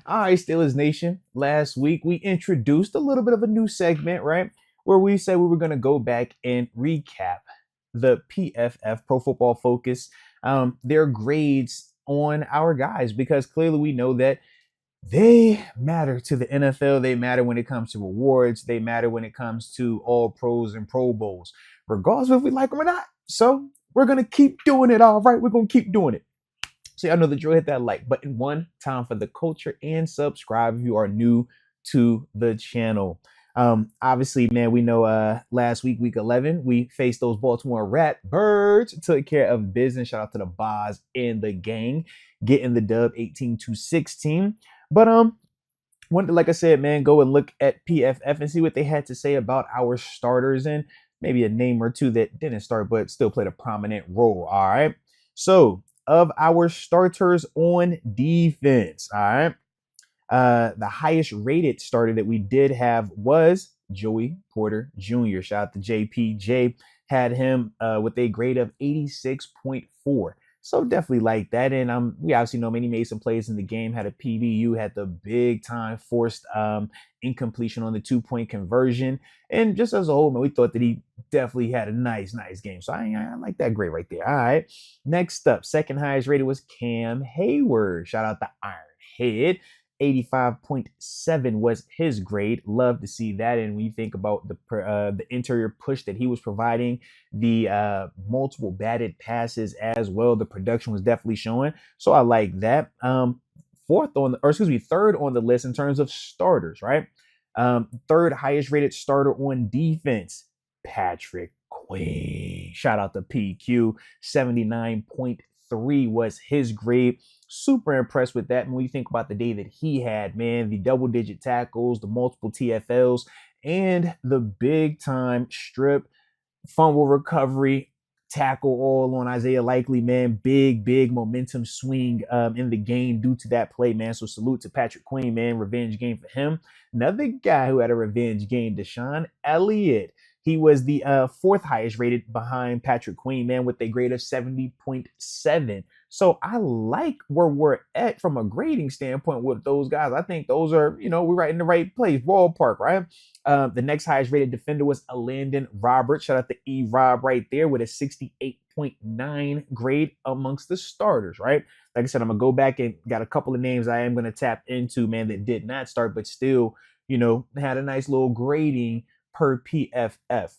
All right, Steelers Nation. Last week we introduced a little bit of a new segment, right? Where we said we were going to go back and recap the PFF Pro Football Focus, their grades on our guys, because clearly we know that they matter to the NFL. They matter when it comes to awards. They matter when it comes to all pros and Pro Bowls, regardless of if we like them or not. So we're going to keep doing it. All right, we're going to keep doing it. So y'all know the drill. Hit that like button one time for the culture and subscribe if you are new to the channel. Obviously, man, we know last week, week 11, we faced those Baltimore Rat Birds, took care of business. Shout out to the Boz and the gang, getting the dub 18-16. But wanted to, like I said, man, go and look at PFF and see what they had to say about our starters and maybe a name or two that didn't start but still played a prominent role. All right. So of our starters on defense, all right, the highest rated starter that we did have was Joey Porter Jr. Shout out to JPJ. Had him with a grade of 86.4. So definitely like that. And we obviously know many made some plays in the game, had a PBU, had the big time forced incompletion on the 2-point conversion. And just as a whole, man, we thought that he definitely had a nice game. So I like that grade right there. All right. Next up, second highest rated was Cam Hayward. Shout out to Ironhead. 85.7 was his grade. Love to see that. And when you think about the interior push that he was providing, the multiple batted passes as well, the production was definitely showing. So I like that. Third on the list in terms of starters, right? Third highest rated starter on defense, Patrick Queen. Shout out to PQ. 79.3 was his grade. Super impressed with that. When you think about the day that he had, man, the double-digit tackles, the multiple TFLs, and the big-time strip fumble recovery tackle all on Isaiah Likely, man. Big momentum swing in the game due to that play, man. So salute to Patrick Queen, man. Revenge game for him. Another guy who had a revenge game, Deshaun Elliott. He was the fourth highest rated behind Patrick Queen, man, with a grade of 70.7. So I like where we're at from a grading standpoint with those guys. I think those are, we're right in the right place, ballpark, right? The next highest rated defender was Landon Roberts. Shout out to E-Rob right there with a 68.9 grade amongst the starters, right? Like I said, I'm going to go back and got a couple of names I am going to tap into, man, that did not start, but still, had a nice little grading per PFF.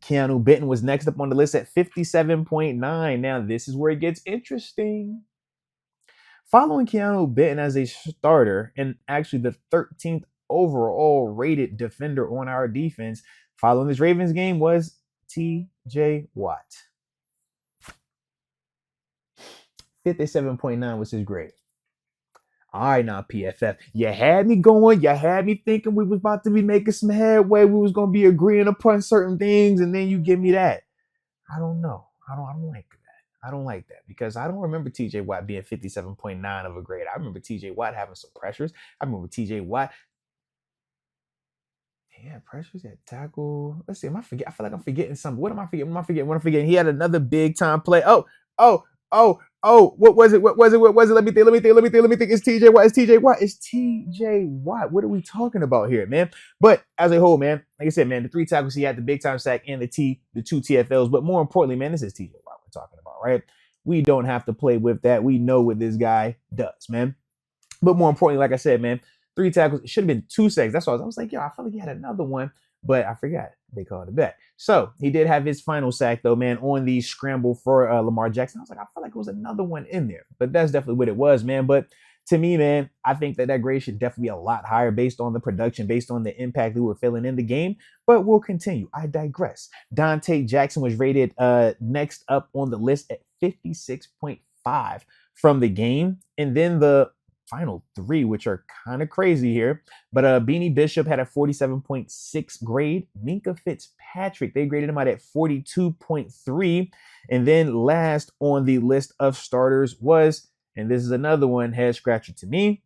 Keanu Benton was next up on the list at 57.9. Now, this is where it gets interesting. Following Keanu Benton as a starter and actually the 13th overall rated defender on our defense following this Ravens game was TJ Watt. 57.9 was his grade. All right, now PFF, you had me going. You had me thinking we was about to be making some headway. We was going to be agreeing upon certain things, and then you give me that. I don't know. I don't like that. I don't like that because I don't remember TJ Watt being 57.9 of a grade. I remember TJ Watt having some pressures. I remember TJ Watt. Yeah, pressures at tackle. Let's see. I feel like I'm forgetting something. What am I forgetting? He had another big time play. Oh. What was it? Let me think. It's TJ Watt. It's TJ Watt. What are we talking about here, man? But as a whole, man, like I said, man, the 3 tackles he had, the big time sack, and the 2 TFLs. But more importantly, man, this is TJ Watt we're talking about, right? We don't have to play with that. We know what this guy does, man. But more importantly, like I said, man, 3 tackles. It should have been 2 sacks. That's why I was like, I feel like he had another one, but I forgot. They called it back. So he did have his final sack, though, man, on the scramble for Lamar Jackson. I was like, I feel like it was another one in there, but that's definitely what it was, man. But to me, man, I think that grade should definitely be a lot higher based on the production, based on the impact we were feeling in the game. But we'll continue. I digress. Dante Jackson was rated next up on the list at 56.5 from the game. And then the final 3, which are kind of crazy here. But Beanie Bishop had a 47.6 grade. Minka Fitzpatrick, they graded him out at 42.3. And then last on the list of starters was, and this is another one head scratcher to me,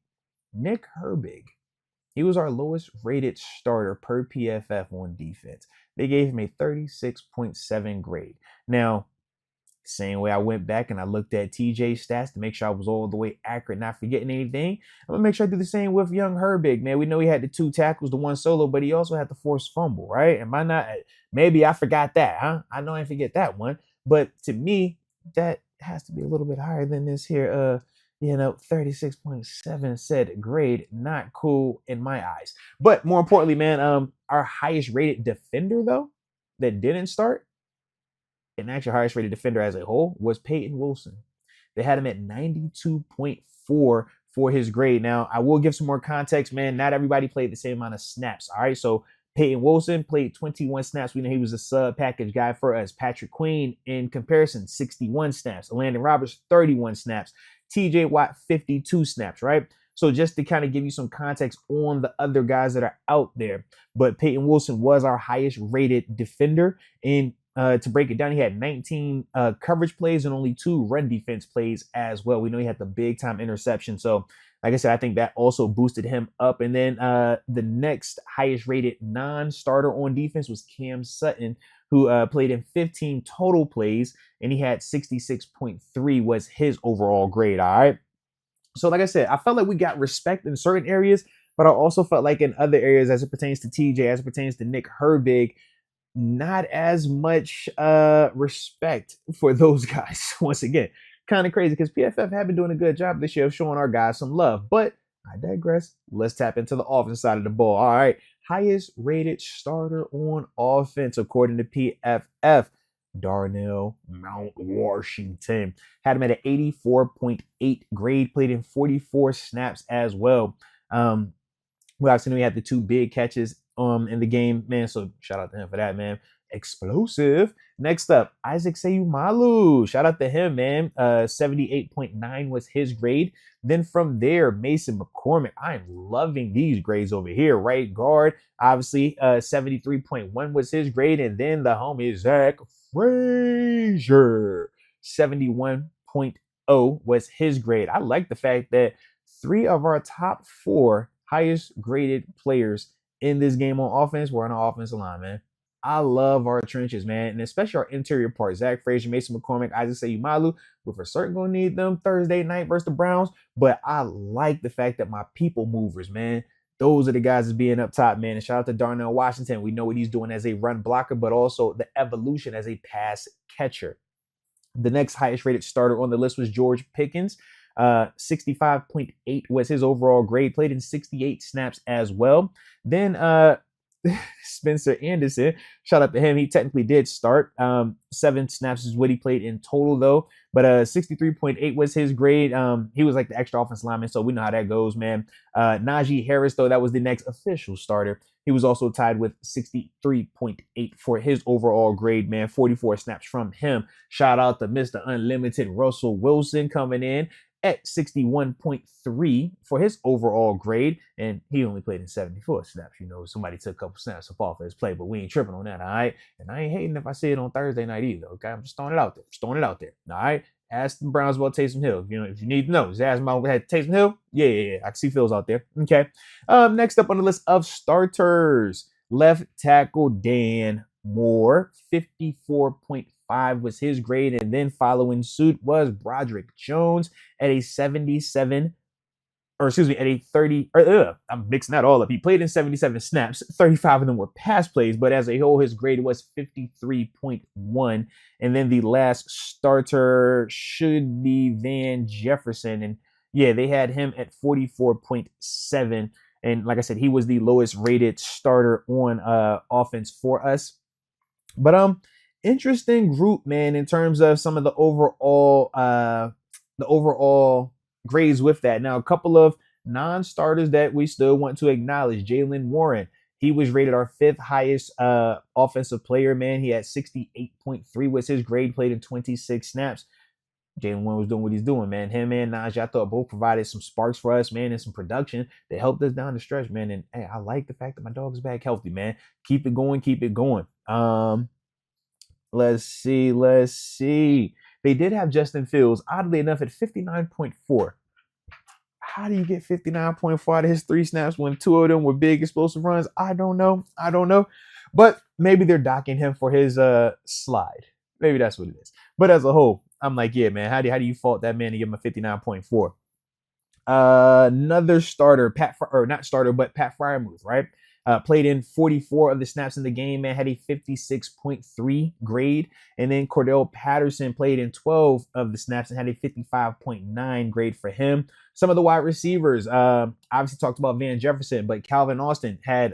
Nick Herbig. He was our lowest rated starter per PFF on defense. They gave him a 36.7 grade. Now, Same way I went back and I looked at TJ's stats to make sure I was all the way accurate, not forgetting anything. I'm gonna make sure I do the same with young Herbig, man. We know he had the 2 tackles, the 1 solo, but he also had the forced fumble, right? Am I not? Maybe I forgot that, huh? I know I forget that one, but to me, that has to be a little bit higher than this here. 36.7 said grade, not cool in my eyes. But more importantly, man, our highest rated defender though that didn't start, and actually highest rated defender as a whole, was Peyton Wilson. They had him at 92.4 for his grade. Now, I will give some more context, man. Not everybody played the same amount of snaps. All right. So Peyton Wilson played 21 snaps. We know he was a sub package guy for us. Patrick Queen, in comparison, 61 snaps. Landon Roberts, 31 snaps. TJ Watt, 52 snaps, right? So just to kind of give you some context on the other guys that are out there. But Peyton Wilson was our highest rated defender. And to break it down, he had 19 coverage plays and only 2 run defense plays as well. We know he had the big time interception. So like I said, I think that also boosted him up. And then the next highest rated non-starter on defense was Cam Sutton, who played in 15 total plays, and he had 66.3 was his overall grade. All right. So like I said, I felt like we got respect in certain areas, but I also felt like in other areas, as it pertains to TJ, as it pertains to Nick Herbig, not as much respect for those guys. Once again, kind of crazy because PFF have been doing a good job this year of showing our guys some love. But I digress. Let's tap into the offense side of the ball. All right. Highest rated starter on offense, according to PFF, Darnell Mount Washington. Had him at an 84.8 grade, played in 44 snaps as well. We obviously know he had the 2 big catches in the game, man. So shout out to him for that, man. Explosive. Next up, Isaac Seumalo. Shout out to him, man. 78.9 was his grade. Then from there, Mason McCormick. I'm loving these grades over here. Right guard, obviously, 73.1 was his grade. And then the homie Zach Frazier, 71.0 was his grade. I like the fact that 3 of our top 4 highest graded players in this game on offense were on our offensive line, man. I love our trenches, man, and especially our interior part. Zach Frazier, Mason McCormick, Isaac Seumalo. We're for certain going to need them Thursday night versus the Browns, but I like the fact that my people movers, man, those are the guys that's being up top, man. And shout out to Darnell Washington. We know what he's doing as a run blocker, but also the evolution as a pass catcher. The next highest rated starter on the list was George Pickens. 65.8 was his overall grade, played in 68 snaps as well. Then Spencer Anderson, shout out to him. He technically did start. 7 snaps is what he played in total, though. But 63.8 was his grade. He was like the extra offensive lineman, so we know how that goes, man. Najee Harris, though, that was the next official starter. He was also tied with 63.8 for his overall grade, man. 44 snaps from him. Shout out to Mr. Unlimited Russell Wilson coming in at 61.3 for his overall grade, and he only played in 74 snaps. You know, somebody took a couple snaps off his play, but we ain't tripping on that, all right? And I ain't hating if I see it on Thursday night either, okay? I'm just throwing it out there. All right? Ask the Browns about Taysom Hill. You know, if you need to know, just ask them about Taysom Hill. Yeah. I can see Phil's out there. Okay. Next up on the list of starters, left tackle Dan Moore, 54.5 was his grade, and then following suit was Broderick Jones at a 77, or excuse me, at a 30, I'm mixing that all up. He played in 77 snaps, 35 of them were pass plays, but as a whole, his grade was 53.1. And then the last starter should be Van Jefferson, and yeah, they had him at 44.7. And like I said, he was the lowest rated starter on offense for us. But interesting group, man, in terms of some of the overall grades with that. Now, a couple of non-starters that we still want to acknowledge. Jaylen Warren, he was rated our 5th highest offensive player, man. He had 68.3 was his grade, played in 26 snaps. Jaylen Warren was doing what he's doing, man. Him and Najee, I thought both provided some sparks for us, man, and some production that helped us down the stretch, man. And hey, I like the fact that my dog is back healthy, man. Keep it going. Let's see. They did have Justin Fields, oddly enough, at 59.4. How do you get 59.4 out of his 3 snaps when 2 of them were big explosive runs? I don't know. But maybe they're docking him for his slide. Maybe that's what it is. But as a whole, I'm like, yeah, man, how do you fault that man to give him a 59.4? Another starter, not starter, but Pat Fryermuth, right? Played in 44 of the snaps in the game, man, had a 56.3 grade. And then Cordell Patterson played in 12 of the snaps and had a 55.9 grade for him. Some of the wide receivers, obviously talked about Van Jefferson, but Calvin Austin played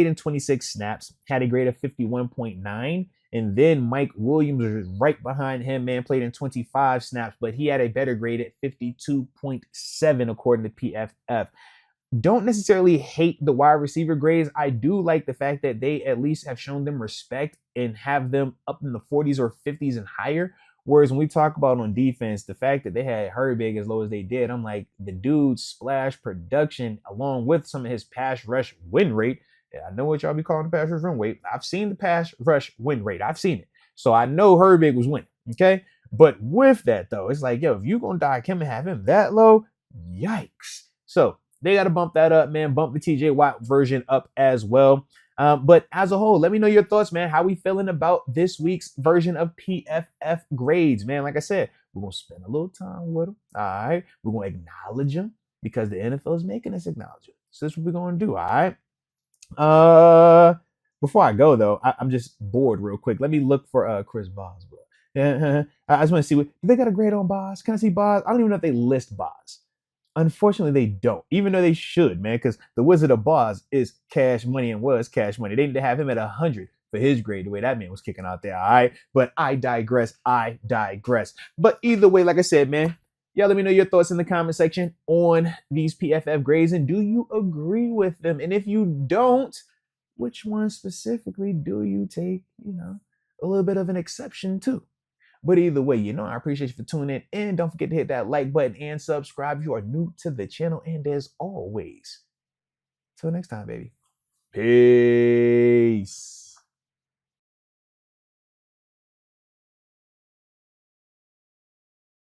in 26 snaps, had a grade of 51.9. And then Mike Williams was right behind him, man, played in 25 snaps, but he had a better grade at 52.7 according to PFF. Don't necessarily hate the wide receiver grades. I do like the fact that they at least have shown them respect and have them up in the 40s or 50s and higher. Whereas when we talk about on defense, the fact that they had Herbig as low as they did, I'm like, the dude's splash production, along with some of his pass rush win rate. Yeah, I know what y'all be calling the pass rush win rate. I've seen the pass rush win rate. I've seen it. So I know Herbig was winning. Okay. But with that, though, it's like, yo, if you're going to dock him and have him that low, yikes. So they got to bump that up, man. Bump the TJ Watt version up as well. But as a whole, let me know your thoughts, man. How we feeling about this week's version of PFF grades, man? Like I said, we're going to spend a little time with them. All right. We're going to acknowledge them because the NFL is making us acknowledge it. So that's what we're going to do. All right. Before I go though, I'm just bored real quick. Let me look for Chris Boswell. I just want to see what they got a grade on Boz. Can I see Boz? I don't even know if they list Boz. Unfortunately, they don't, even though they should, man, because the Wizard of Boz is cash money and was cash money. They need to have him at 100 for his grade, the way that man was kicking out there. All right. But I digress. But either way, like I said, man, y'all let me know your thoughts in the comment section on these PFF grades. And do you agree with them? And if you don't, which one specifically do you take, a little bit of an exception to? But either way, I appreciate you for tuning in. And don't forget to hit that like button and subscribe if you are new to the channel. And as always, till next time, baby. Peace.